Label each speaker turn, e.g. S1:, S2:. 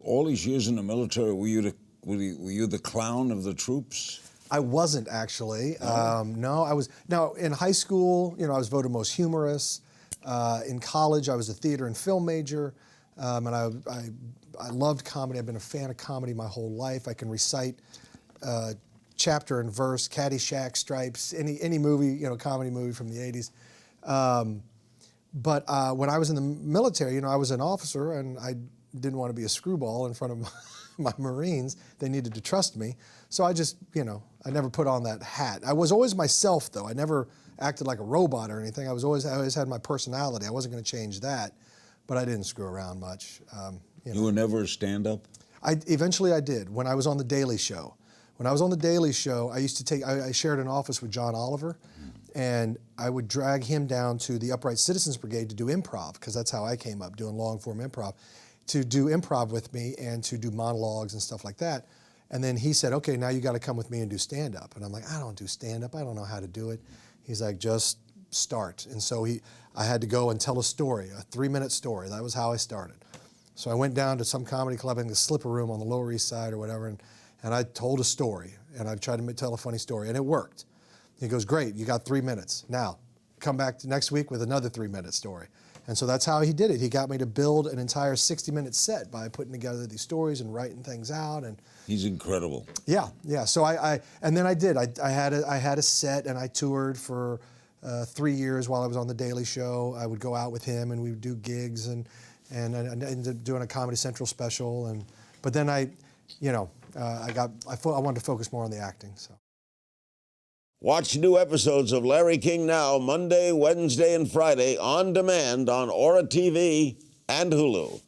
S1: all these years in the military, were you the clown of the troops?
S2: I wasn't actually.
S1: No?
S2: No, I was. Now in high school, I was voted most humorous. In college, I was a theater and film major, and I loved comedy. I've been a fan of comedy my whole life. I can recite chapter and verse, Caddyshack, Stripes, any movie, comedy movie from the '80s. But when I was in the military, I was an officer, and I didn't want to be a screwball in front of my Marines. They needed to trust me. So I just, I never put on that hat. I was always myself, though. I never acted like a robot or anything. I always had my personality. I wasn't going to change that, but I didn't screw around much.
S1: You were never a stand-up?
S2: Eventually I did, when I was on The Daily Show. When I was on The Daily Show, I shared an office with John Oliver, and I would drag him down to the Upright Citizens Brigade to do improv, because that's how I came up, doing long-form improv, to do improv with me and to do monologues and stuff like that. And then he said, okay, now you got to come with me and do stand-up. And I'm like, I don't do stand-up. I don't know how to do it. He's like, just start. And so I had to go and tell a story, a 3-minute story. That was how I started. So I went down to some comedy club in the Slipper Room on the Lower East Side or whatever, and I told a story, and I tried to tell a funny story, and it worked. He goes, great, you got 3 minutes. Now, come back next week with another 3-minute story. And so that's how he did it. He got me to build an entire 60-minute set by putting together these stories and writing things out. And
S1: he's incredible.
S2: Yeah. So and then I did. I had a set, and I toured for 3 years while I was on The Daily Show. I would go out with him, and we would do gigs, and I ended up doing a Comedy Central special. But then I wanted to focus more on the acting. So.
S1: Watch new episodes of Larry King Now Monday, Wednesday, and Friday on demand on Aura TV and Hulu.